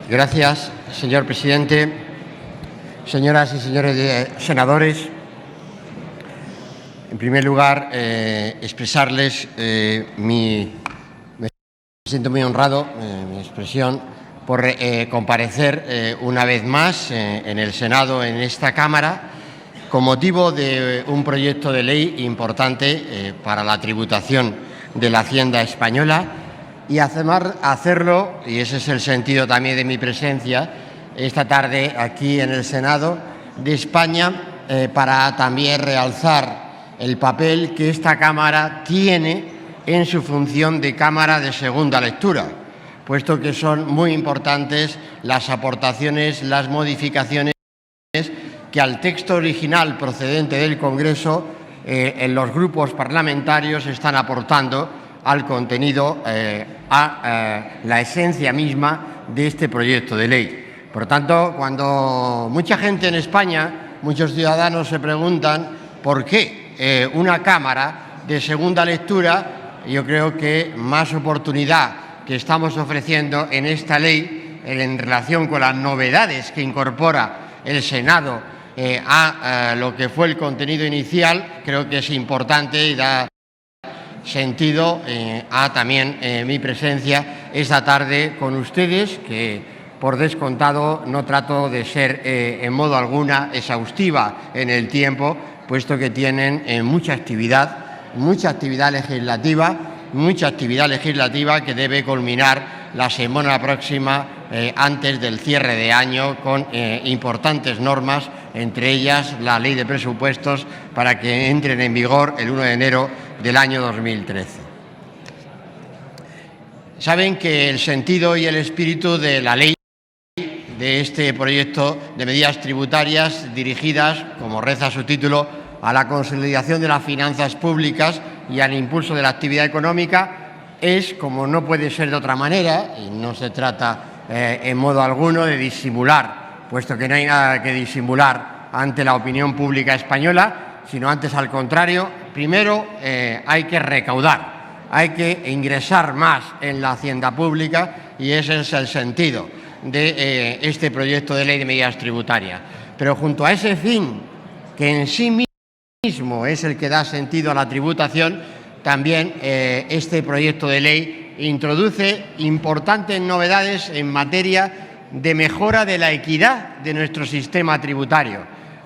Gracias, señor presidente. Señoras y señores senadores, en primer lugar, expresarles me siento muy honrado, mi expresión, por comparecer una vez más en el Senado, en esta Cámara, con motivo de un proyecto de ley importante para la tributación de la Hacienda española y hacerlo, y ese es el sentido también de mi presencia esta tarde aquí en el Senado de España, para también realzar el papel que esta Cámara tiene en su función de Cámara de segunda lectura, puesto que son muy importantes las aportaciones, las modificaciones que al texto original procedente del Congreso en los grupos parlamentarios están aportando al contenido, a la esencia misma de este proyecto de ley. Por tanto, cuando mucha gente en España, muchos ciudadanos se preguntan por qué una Cámara de segunda lectura, yo creo que más oportunidad que estamos ofreciendo en esta ley en relación con las novedades que incorpora el Senado a lo que fue el contenido inicial, creo que es importante y da sentido a también mi presencia esta tarde con ustedes, que por descontado no trato de ser en modo alguna exhaustiva en el tiempo, puesto que tienen mucha actividad legislativa que debe culminar la semana próxima antes del cierre de año con importantes normas, entre ellas la Ley de Presupuestos para que entren en vigor el 1 de enero del año 2013. Saben que el sentido y el espíritu de la ley de este proyecto de medidas tributarias dirigidas, como reza su título, a la consolidación de las finanzas públicas y al impulso de la actividad económica es, como no puede ser de otra manera, y no se trata en modo alguno de disimular, puesto que no hay nada que disimular ante la opinión pública española, sino antes al contrario. Primero hay que recaudar, hay que ingresar más en la hacienda pública y ese es el sentido de este proyecto de ley de medidas tributarias. Pero junto a ese fin, que en sí mismo es el que da sentido a la tributación, también este proyecto de ley introduce importantes novedades en materia de mejora de la equidad de nuestro sistema tributario,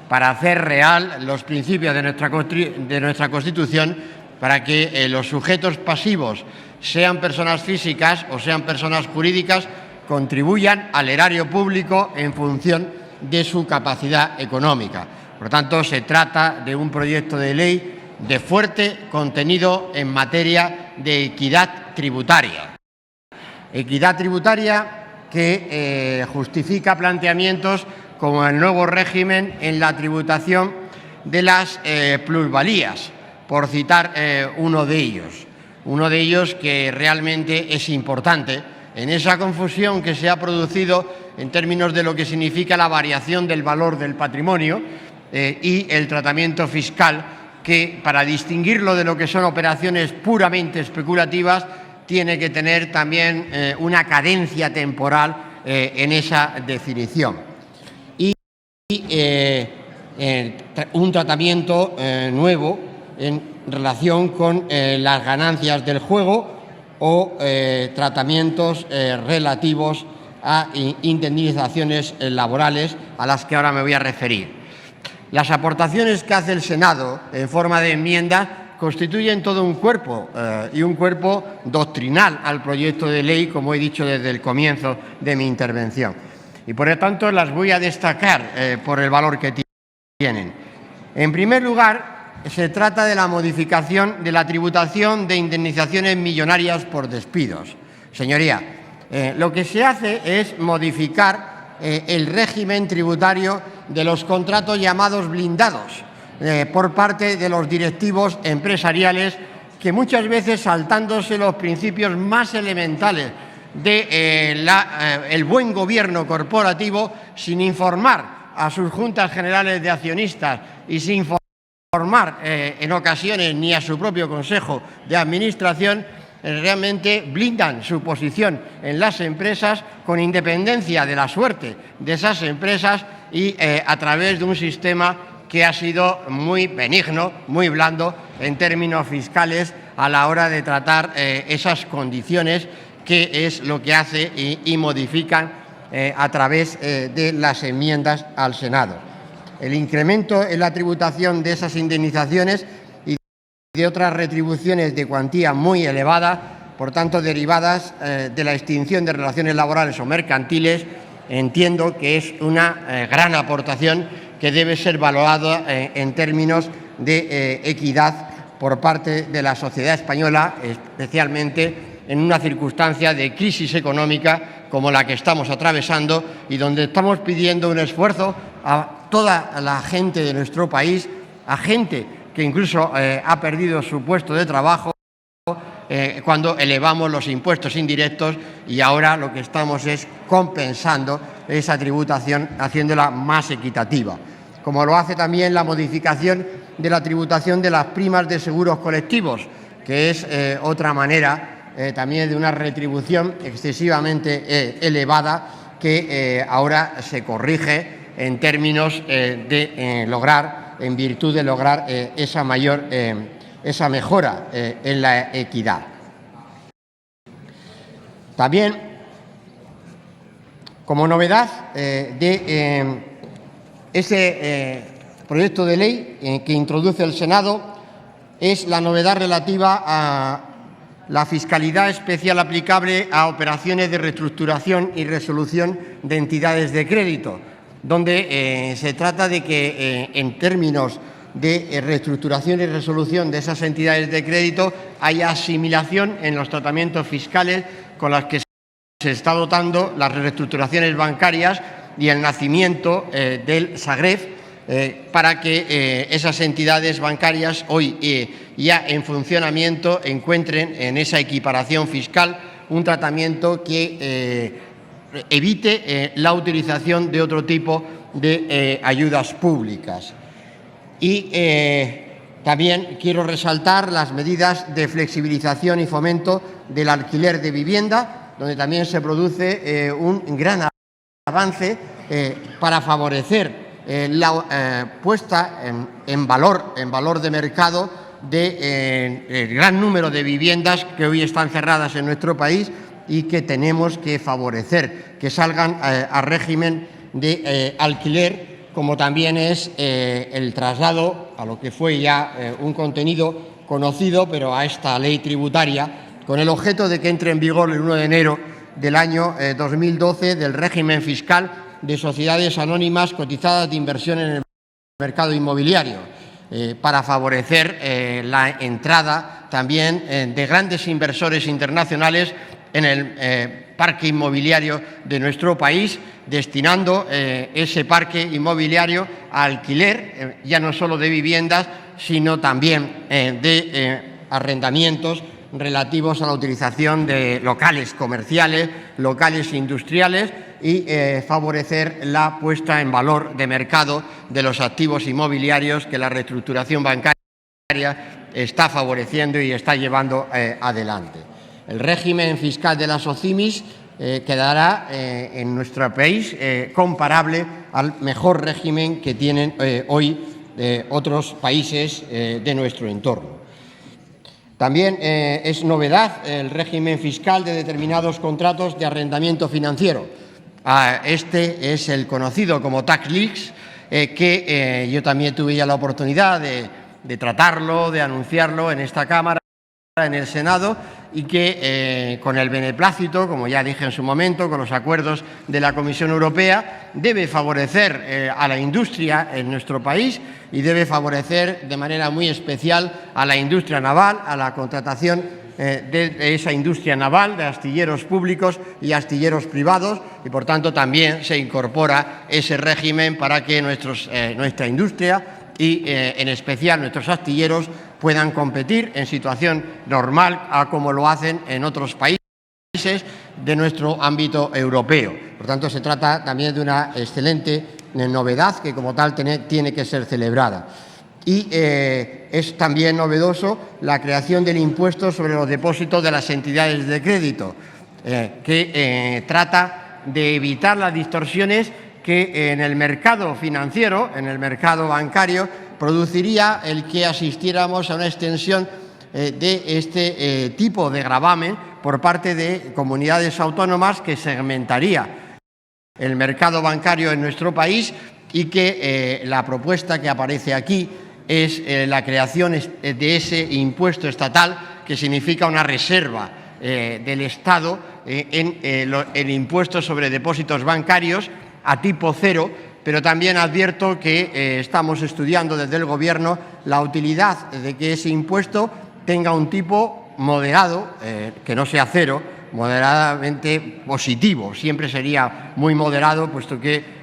para hacer real los principios de nuestra Constitución, para que los sujetos pasivos, sean personas físicas o sean personas jurídicas, contribuyan al erario público en función de su capacidad económica. Por tanto, se trata de un proyecto de ley de fuerte contenido en materia de equidad tributaria. Equidad tributaria que justifica planteamientos como el nuevo régimen en la tributación de las plusvalías, por citar uno de ellos que realmente es importante en esa confusión que se ha producido en términos de lo que significa la variación del valor del patrimonio y el tratamiento fiscal, que para distinguirlo de lo que son operaciones puramente especulativas tiene que tener también una cadencia temporal en esa definición. Un tratamiento nuevo en relación con las ganancias del juego o tratamientos relativos a indemnizaciones laborales, a las que ahora me voy a referir. Las aportaciones que hace el Senado en forma de enmienda constituyen todo un cuerpo y un cuerpo doctrinal al proyecto de ley, como he dicho desde el comienzo de mi intervención. Y por lo tanto las voy a destacar por el valor que tienen. En primer lugar, se trata de la modificación de la tributación de indemnizaciones millonarias por despidos. Señoría, lo que se hace es modificar el régimen tributario de los contratos llamados blindados por parte de los directivos empresariales, que muchas veces, saltándose los principios más elementales el buen gobierno corporativo, sin informar a sus juntas generales de accionistas y sin informar en ocasiones ni a su propio consejo de administración, realmente blindan su posición en las empresas con independencia de la suerte de esas empresas y a través de un sistema que ha sido muy benigno, muy blando en términos fiscales a la hora de tratar esas condiciones, que es lo que hace y modifican a través de las enmiendas al Senado. El incremento en la tributación de esas indemnizaciones y de otras retribuciones de cuantía muy elevada, por tanto derivadas de la extinción de relaciones laborales o mercantiles, entiendo que es una gran aportación que debe ser valorada en términos de equidad por parte de la sociedad española, especialmente en una circunstancia de crisis económica como la que estamos atravesando y donde estamos pidiendo un esfuerzo a toda la gente de nuestro país, a gente que incluso ha perdido su puesto de trabajo cuando elevamos los impuestos indirectos, y ahora lo que estamos es compensando esa tributación, haciéndola más equitativa. Como lo hace también la modificación de la tributación de las primas de seguros colectivos, que es otra manera también de una retribución excesivamente elevada que ahora se corrige en términos de lograr, en virtud de lograr esa mejora en la equidad. También, como novedad de ese proyecto de ley que introduce el Senado, es la novedad relativa a la fiscalidad especial aplicable a operaciones de reestructuración y resolución de entidades de crédito, donde se trata de que en términos de reestructuración y resolución de esas entidades de crédito haya asimilación en los tratamientos fiscales con las que se está dotando las reestructuraciones bancarias y el nacimiento del Sagref, para que esas entidades bancarias hoy ya en funcionamiento encuentren en esa equiparación fiscal un tratamiento que evite la utilización de otro tipo de ayudas públicas. Y también quiero resaltar las medidas de flexibilización y fomento del alquiler de vivienda, donde también se produce un gran avance para favorecer la puesta en valor de mercado del gran número de viviendas que hoy están cerradas en nuestro país y que tenemos que favorecer, que salgan a régimen de alquiler, como también es el traslado a lo que fue ya un contenido conocido, pero a esta ley tributaria, con el objeto de que entre en vigor el 1 de enero del año 2012 del régimen fiscal de sociedades anónimas cotizadas de inversión en el mercado inmobiliario, para favorecer la entrada también de grandes inversores internacionales en el parque inmobiliario de nuestro país, destinando ese parque inmobiliario a alquiler, ya no solo de viviendas, sino también de arrendamientos relativos a la utilización de locales comerciales, locales industriales, y favorecer la puesta en valor de mercado de los activos inmobiliarios que la reestructuración bancaria está favoreciendo y está llevando adelante. El régimen fiscal de las OCIMIS quedará en nuestro país comparable al mejor régimen que tienen hoy otros países de nuestro entorno. También es novedad el régimen fiscal de determinados contratos de arrendamiento financiero. Este es el conocido como Tax Leaks, que yo también tuve ya la oportunidad de tratarlo, de anunciarlo en esta Cámara, en el Senado, y que con el beneplácito, como ya dije en su momento, con los acuerdos de la Comisión Europea, debe favorecer a la industria en nuestro país y debe favorecer de manera muy especial a la industria naval, a la contratación de esa industria naval, de astilleros públicos y astilleros privados, y por tanto también se incorpora ese régimen para que nuestra industria y en especial nuestros astilleros puedan competir en situación normal, como lo hacen en otros países de nuestro ámbito europeo. Por tanto, se trata también de una excelente novedad que como tal tiene que ser celebrada. y es también novedoso la creación del impuesto sobre los depósitos de las entidades de crédito, que trata de evitar las distorsiones que en el mercado financiero, en el mercado bancario, produciría el que asistiéramos a una extensión de este tipo de gravamen por parte de comunidades autónomas que segmentaría el mercado bancario en nuestro país y que la propuesta que aparece aquí es la creación de ese impuesto estatal que significa una reserva del Estado en el impuesto sobre depósitos bancarios a tipo cero, pero también advierto que estamos estudiando desde el Gobierno la utilidad de que ese impuesto tenga un tipo moderado, que no sea cero, moderadamente positivo. Siempre sería muy moderado, puesto que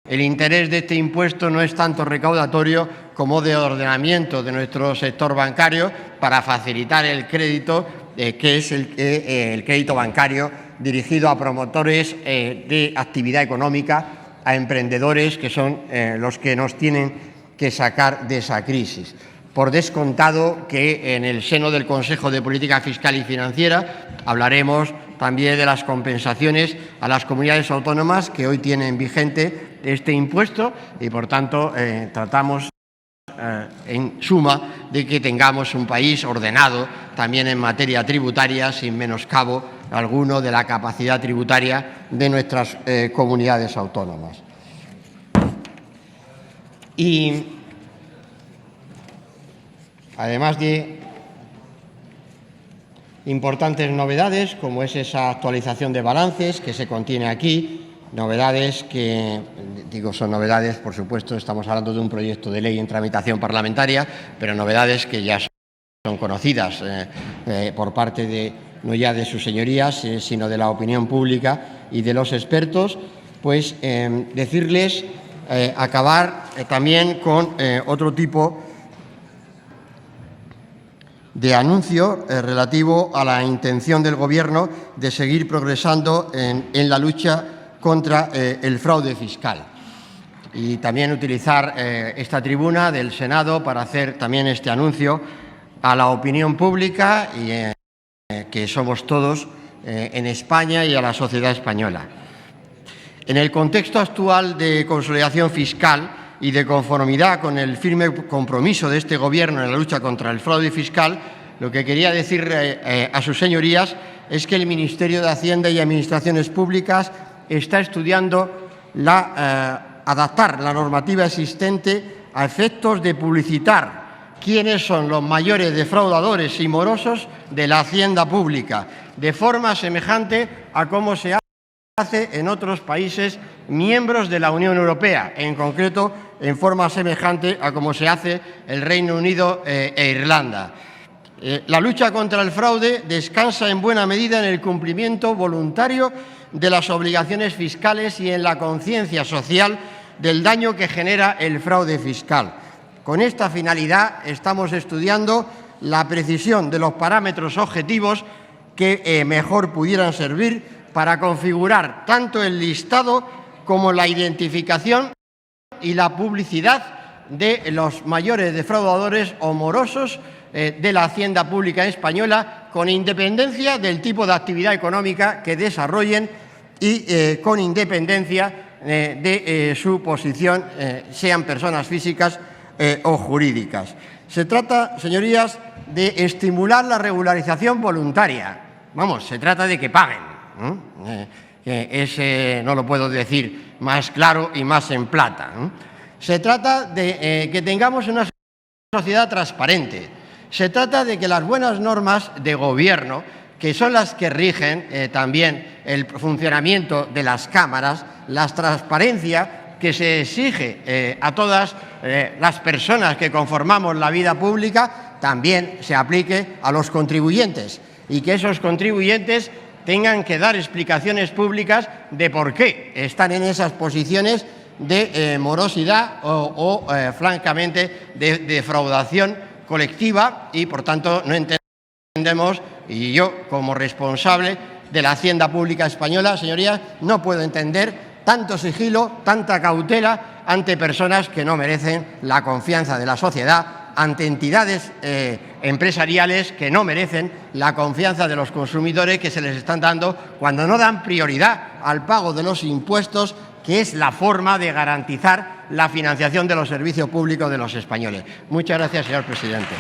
el interés de este impuesto no es tanto recaudatorio como de ordenamiento de nuestro sector bancario para facilitar el crédito, que es el crédito bancario dirigido a promotores de actividad económica, a emprendedores que son los que nos tienen que sacar de esa crisis. Por descontado que en el seno del Consejo de Política Fiscal y Financiera hablaremos también de las compensaciones a las comunidades autónomas que hoy tienen vigente este impuesto y, por tanto, tratamos en suma de que tengamos un país ordenado también en materia tributaria, sin menoscabo alguno de la capacidad tributaria de nuestras comunidades autónomas. Y además de importantes novedades, como es esa actualización de balances que se contiene aquí, novedades que, digo, son novedades, por supuesto, estamos hablando de un proyecto de ley en tramitación parlamentaria, pero novedades que ya son conocidas por parte de, no ya de sus señorías, sino de la opinión pública y de los expertos, pues decirles, acabar también con otro tipo de anuncio relativo a la intención del Gobierno de seguir progresando en la lucha contra el fraude fiscal. Y también utilizar esta tribuna del Senado para hacer también este anuncio a la opinión pública, y que somos todos en España, y a la sociedad española. En el contexto actual de consolidación fiscal y de conformidad con el firme compromiso de este Gobierno en la lucha contra el fraude fiscal, lo que quería decir a sus señorías es que el Ministerio de Hacienda y Administraciones Públicas está estudiando adaptar la normativa existente a efectos de publicitar quiénes son los mayores defraudadores y morosos de la hacienda pública, de forma semejante a cómo se hace en otros países miembros de la Unión Europea, en concreto en forma semejante a cómo se hace el Reino Unido e Irlanda. La lucha contra el fraude descansa en buena medida en el cumplimiento voluntario de las obligaciones fiscales y en la conciencia social del daño que genera el fraude fiscal. Con esta finalidad estamos estudiando la precisión de los parámetros objetivos que mejor pudieran servir para configurar tanto el listado como la identificación y la publicidad de los mayores defraudadores o morosos de la hacienda pública española, con independencia del tipo de actividad económica que desarrollen y con independencia de su posición, sean personas físicas o jurídicas. Se trata, señorías, de estimular la regularización voluntaria. Vamos, se trata de que paguen. Ese no lo puedo decir más claro y más en plata. Se trata de que tengamos una sociedad transparente. Se trata de que las buenas normas de gobierno, que son las que rigen también el funcionamiento de las cámaras, la transparencia que se exige a todas las personas que conformamos la vida pública, también se aplique a los contribuyentes, y que esos contribuyentes tengan que dar explicaciones públicas de por qué están en esas posiciones de morosidad o francamente, de defraudación colectiva, y, por tanto, no entendemos, y yo, como responsable de la Hacienda Pública Española, señorías, no puedo entender tanto sigilo, tanta cautela ante personas que no merecen la confianza de la sociedad, ante entidades empresariales que no merecen la confianza de los consumidores que se les están dando cuando no dan prioridad al pago de los impuestos, que es la forma de garantizar la financiación de los servicios públicos de los españoles. Muchas gracias, señor presidente.